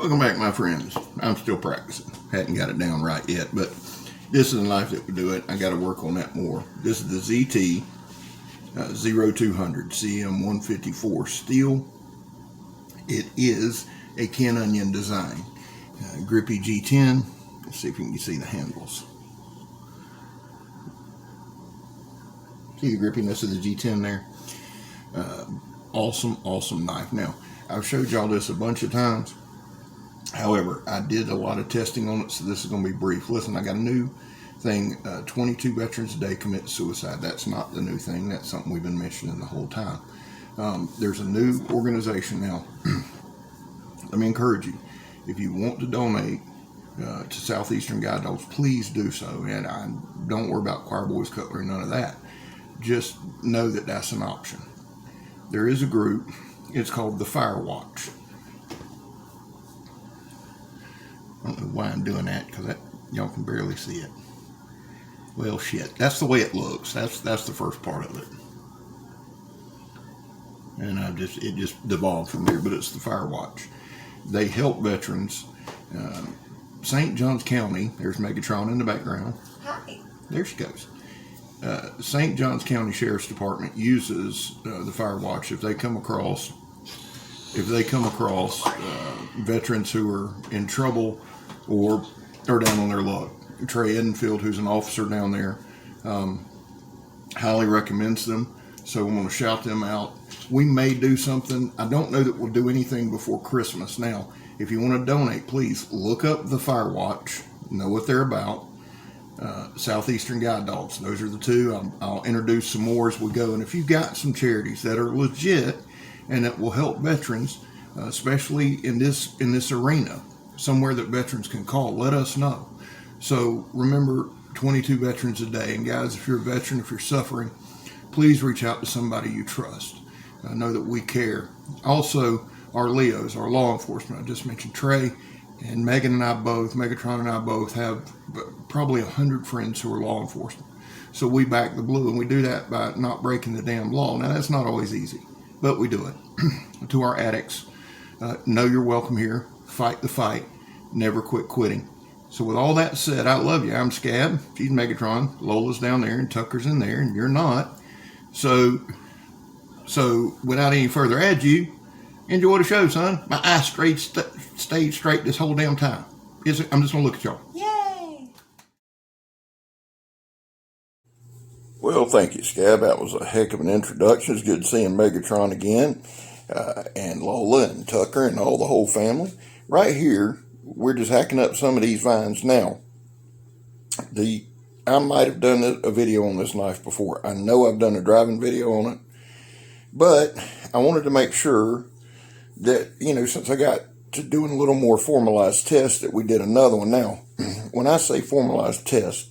Welcome back, my friends. I'm still practicing. Hadn't got it down right yet, but this is the knife that would do it. I got to work on that more. This is the ZT 0200 CM154 steel. It is a Ken Onion design. Grippy G10. Let's see if you can see the handles. See the grippiness of the G10 there? Awesome knife. Now, I've showed y'all this a bunch of times. However, I did a lot of testing on it, so this is going to be brief. Listen, I got a new thing. 22 veterans a day commit suicide. That's not the new thing. That's something we've been mentioning the whole time. There's a new organization now. Let me encourage you. If you want to donate to Southeastern Guide Dogs, please do so. And I don't worry about choir boys, cutlery, none of that. Just know that that's an option. There is a group. It's called the Fire Watch. I don't know why I'm doing that, because y'all can barely see it. Well, shit. That's the way it looks. That's the first part of it. And it just devolved from there, but it's the Fire Watch. They help veterans. St. Johns County, there's Megatron in the background. Hi. There she goes. St. Johns County Sheriff's Department uses the Fire Watch if they come across veterans who are in trouble or are down on their luck. Trey Edenfield, who's an officer down there, highly recommends them. So I'm going to shout them out. We may do something. I don't know that we'll do anything before Christmas. Now, if you want to donate, please look up the Fire Watch. Know what they're about. Southeastern Guide Dogs. Those are the two. I'll introduce some more as we go. And if you've got some charities that are legit and that will help veterans, especially in this arena, somewhere that veterans can call, let us know. So remember, 22 veterans a day. And guys, if you're a veteran, if you're suffering, please reach out to somebody you trust. Know that we care. Also, our Leos, our law enforcement. I just mentioned Trey and Megan and I both, Megatron and I both have probably 100 friends who are law enforcement. So we back the blue, and we do that by not breaking the damn law. Now, that's not always easy, but we do it. To our addicts, know you're welcome here. Fight the fight. Never quit quitting. So with all that said, I love you. I'm Scab. She's Megatron. Lola's down there, and Tucker's in there, and you're not. So without any further ado, enjoy the show, son. My eyes stayed straight this whole damn time. I'm just going to look at y'all. Yay! Well, thank you, Scab. That was a heck of an introduction. It's good seeing Megatron again, and Lola and Tucker and all the whole family. Right here, we're just hacking up some of these vines. Now, I might have done a video on this knife before. I know I've done a driving video on it, but I wanted to make sure that, since I got to doing a little more formalized test, that we did another one. Now, when I say formalized test,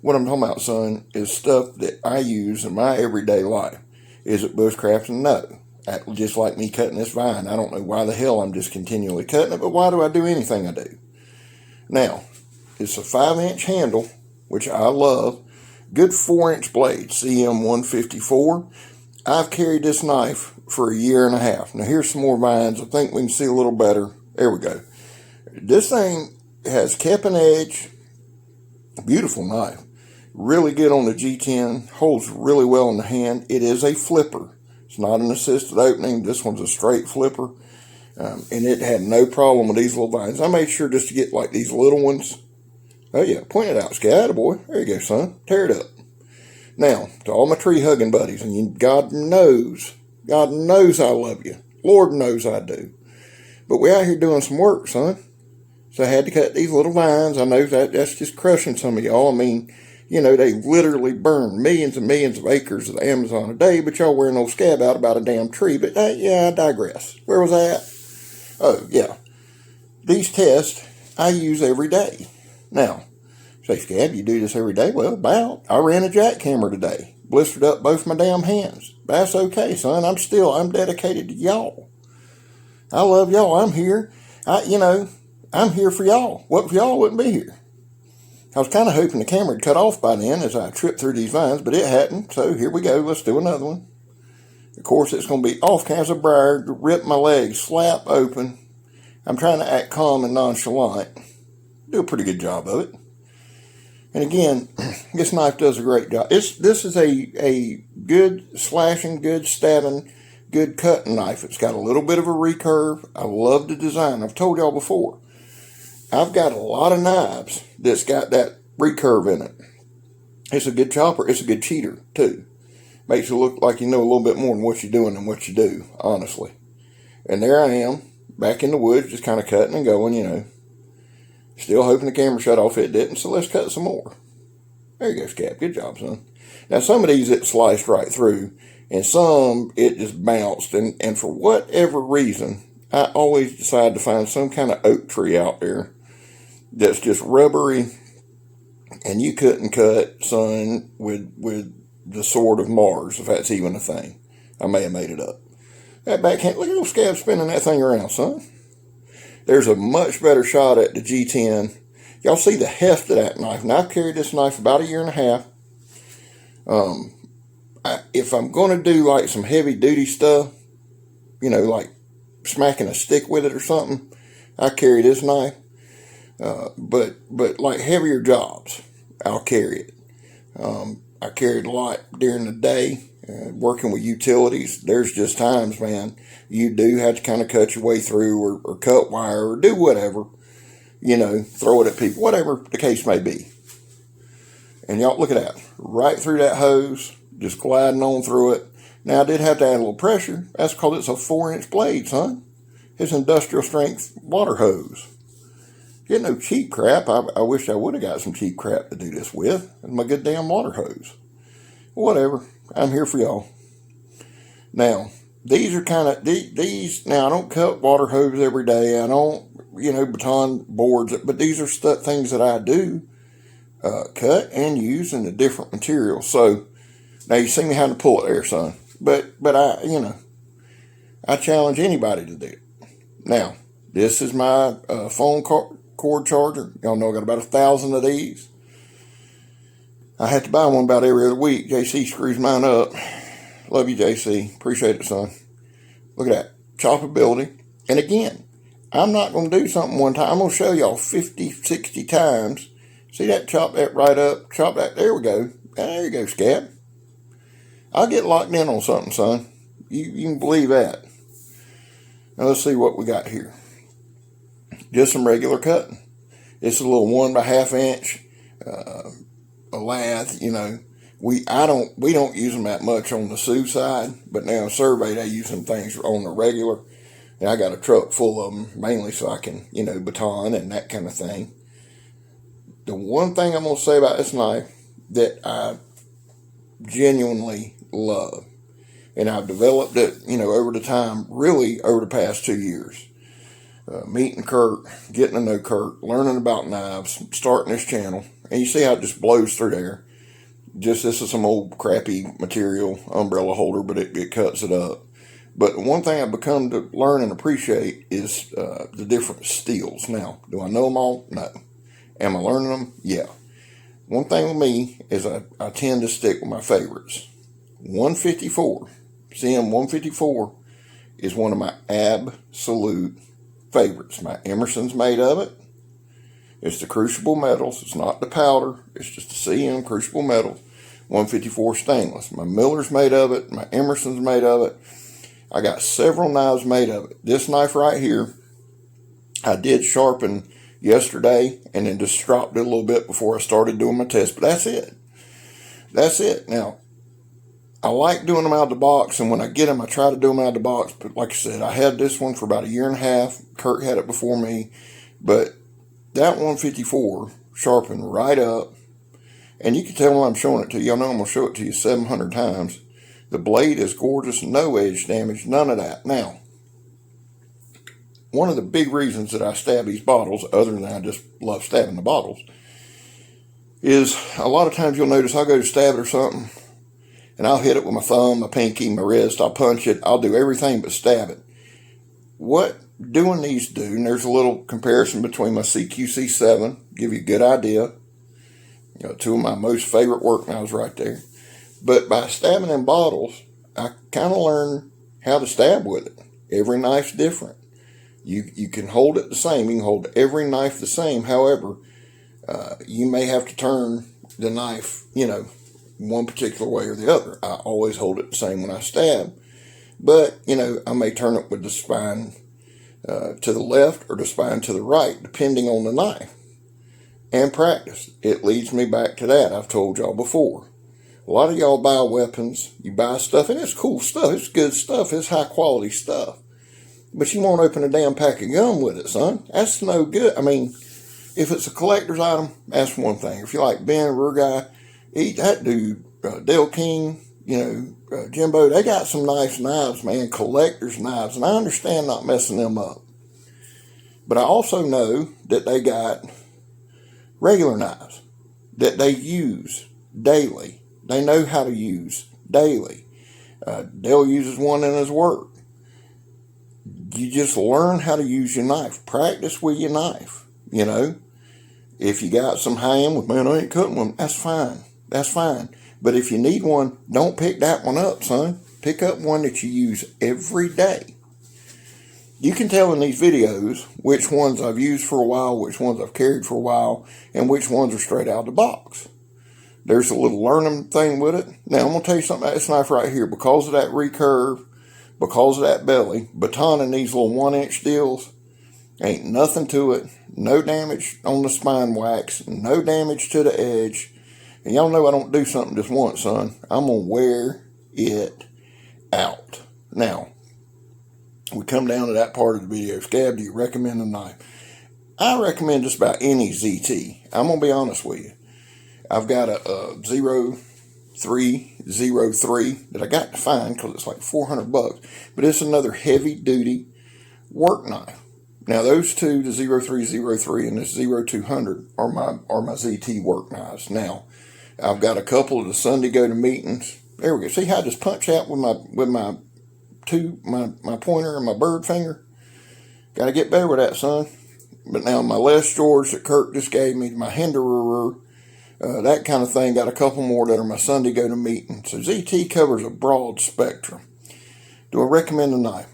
what I'm talking about, son, is stuff that I use in my everyday life. Is it bushcrafting? No. Just like me cutting this vine. I don't know why the hell I'm just continually cutting it, but why do I do anything I do? Now, it's a 5-inch handle, which I love. Good 4-inch blade, CM154. I've carried this knife for 1.5 years. Now, here's some more vines. I think we can see a little better. There we go. This thing has kept an edge. Beautiful knife. Really good on the G10. Holds really well in the hand. It is a flipper. It's not an assisted opening. This one's a straight flipper. And it had no problem with these little vines. I made sure just to get like these little ones. Oh yeah, point it out, Sky, boy. There you go, son. Tear it up. Now, to all my tree hugging buddies, and God knows I love you. Lord knows I do. But we're out here doing some work, son. So I had to cut these little vines. I know that's just crushing some of y'all. I mean, they literally burn millions and millions of acres of the Amazon a day, but y'all wearing old Scab out about a damn tree. But I digress. Where was I at? Oh, yeah. These tests I use every day. Now, say, Scab, you do this every day? Well, about. I ran a jackhammer today. Blistered up both my damn hands. But that's okay, son. I'm dedicated to y'all. I love y'all. I'm here. I'm here for y'all. What if y'all wouldn't be here? I was kind of hoping the camera would cut off by then as I tripped through these vines, but it hadn't. So here we go. Let's do another one. Of course, it's going to be off cans of briar, rip my legs slap open. I'm trying to act calm and nonchalant. Do a pretty good job of it. And again, this knife does a great job. This is a good slashing, good stabbing, good cutting knife. It's got a little bit of a recurve. I love the design. I've told y'all before. I've got a lot of knives that's got that recurve in it. It's a good chopper. It's a good cheater, too. Makes you look like you know a little bit more than what you're doing than what you do, honestly. And there I am, back in the woods, just kind of cutting and going, you know. Still hoping the camera shut off. It didn't, so let's cut some more. There you go, Scap. Good job, son. Now, some of these it sliced right through, and some it just bounced. And for whatever reason, I always decide to find some kind of oak tree out there that's just rubbery, and you couldn't cut, son, with the sword of Mars, if that's even a thing. I may have made it up. That backhand, look at those Scabs spinning that thing around, son. There's a much better shot at the G10. Y'all see the heft of that knife. Now, I've carried this knife about 1.5 years. If I'm going to do like some heavy duty stuff, you know, like smacking a stick with it or something, I carry this knife. But like heavier jobs, I'll carry it. I carry it a lot during the day, working with utilities. There's just times, man, you do have to kind of cut your way through or cut wire or do whatever, you know, throw it at people, whatever the case may be. And y'all, look at that. Right through that hose, just gliding on through it. Now, I did have to add a little pressure. That's because it's a 4-inch blade, son. It's industrial strength water hose. Get no cheap crap. I wish I would have got some cheap crap to do this with. It's my good damn water hose. Whatever. I'm here for y'all. Now, these are kind of, now I don't cut water hose every day. I don't, you know, baton boards, but these are things that I do cut and use in a different material. So, now you see me how to pull it there, son. But I, you know, I challenge anybody to do it. Now, this is my phone cord charger. Y'all know I got about 1,000 of these. I have to buy one about every other week. JC screws mine up. Love you, JC. Appreciate it, son. Look at that. Choppability. And again, I'm not going to do something one time. I'm going to show y'all 50, 60 times. See that? Chop that right up. Chop that. There we go. There you go, Scab. I'll get locked in on something, son. You can believe that. Now let's see what we got here. Just some regular cutting. It's a little 1.5 inch a lathe, you know. We don't use them that much on the Sioux side, but now Survey, they use some things on the regular. And I got a truck full of them, mainly so I can, you know, baton and that kind of thing. The one thing I'm going to say about this knife that I genuinely love, and I've developed it, you know, over the time, really over the past 2 years. Meeting Kurt, getting to know Kurt, learning about knives, starting this channel, and you see how it just blows through there. Just, this is some old crappy material, umbrella holder, but it cuts it up. But the one thing I've become to learn and appreciate is the different steels. Now, do I know them all? No. Am I learning them? Yeah. One thing with me is I tend to stick with my favorites. 154, CM 154 is one of my absolute favorites. My Emerson's made of it. It's the crucible metals. It's not the powder. It's just the CM crucible metals. 154 stainless. My Miller's made of it. My Emerson's made of it. I got several knives made of it. This knife right here, I did sharpen yesterday and then just stropped it a little bit before I started doing my test. But that's it. That's it. Now, I like doing them out of the box, and when I get them, I try to do them out of the box. But like I said, I had this one for about 1.5 years. Kurt had it before me. But that 154 sharpened right up. And you can tell when I'm showing it to you. Y'all know I'm going to show it to you 700 times. The blade is gorgeous. No edge damage. None of that. Now, one of the big reasons that I stab these bottles, other than I just love stabbing the bottles, is a lot of times you'll notice I'll go to stab it or something, and I'll hit it with my thumb, my pinky, my wrist. I'll punch it. I'll do everything but stab it. What doing these do, and there's a little comparison between my CQC7, give you a good idea. You know, 2 of my most favorite work knives right there. But by stabbing in bottles, I kind of learned how to stab with it. Every knife's different. You can hold it the same. You can hold every knife the same. However, you may have to turn the knife, one particular way or the other. I always hold it the same when I stab. But, I may turn it with the spine to the left or the spine to the right, depending on the knife. And practice. It leads me back to that. I've told y'all before. A lot of y'all buy weapons. You buy stuff, and it's cool stuff. It's good stuff. It's high quality stuff. But you won't open a damn pack of gum with it, son. That's no good. I mean, if it's a collector's item, that's one thing. If you like Ben Rugai, that dude, Dale King, Jimbo, they got some nice knives, man, collector's knives. And I understand not messing them up. But I also know that they got regular knives that they use daily. They know how to use daily. Dale uses one in his work. You just learn how to use your knife. Practice with your knife, If you got some ham with, man, I ain't cutting one, that's fine. That's fine. But if you need one, don't pick that one up, son. Pick up one that you use every day. You can tell in these videos which ones I've used for a while, which ones I've carried for a while, and which ones are straight out of the box. There's a little learning thing with it. Now, I'm going to tell you something about this knife right here. Because of that recurve, because of that belly, batoning these little 1-inch deals, ain't nothing to it. No damage on the spine wax. No damage to the edge. And y'all know I don't do something just once, son. I'm going to wear it out. Now, we come down to that part of the video. Scab, do you recommend a knife? I recommend just about any ZT. I'm going to be honest with you. I've got a 0303 that I got to find because it's like $400. But it's another heavy-duty work knife. Now, those two, the 0303 and this 0200, are my ZT work knives. Now, I've got a couple of the Sunday go to meetings. There we go. See how I just punch out with my pointer and my bird finger? Got to get better with that, son. But now my Les George that Kirk just gave me, my Hinderer, that kind of thing, got a couple more that are my Sunday go to meeting. So ZT covers a broad spectrum. Do I recommend a knife?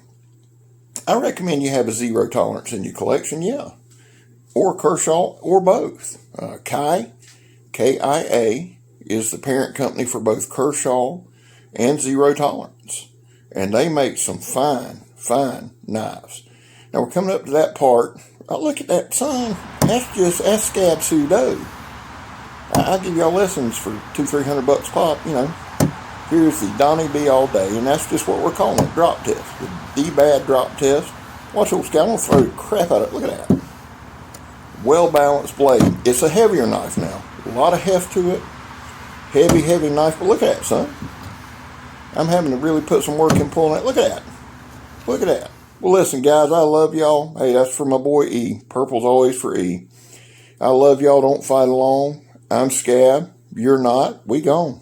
I recommend you have a zero tolerance in your collection, yeah. Or Kershaw, or both. Kai, KIA, is the parent company for both Kershaw and Zero Tolerance. And they make some fine knives. Now we're coming up to that part. Oh, look at that, son. That's Scab Pseudo. I'll give y'all lessons for $200-300 pop, Here's the Donnie B all day, and that's just what we're calling it, drop test. The D-Bad drop test. Watch old Scab, I'm going to throw the crap out of it. Look at that. Well-balanced blade. It's a heavier knife now. A lot of heft to it. Heavy knife, but look at that, son. I'm having to really put some work in pulling that. Look at that. Look at that. Well, listen, guys, I love y'all. Hey, that's for my boy E. Purple's always for E. I love y'all. Don't fight along. I'm Scab. You're not. We gone.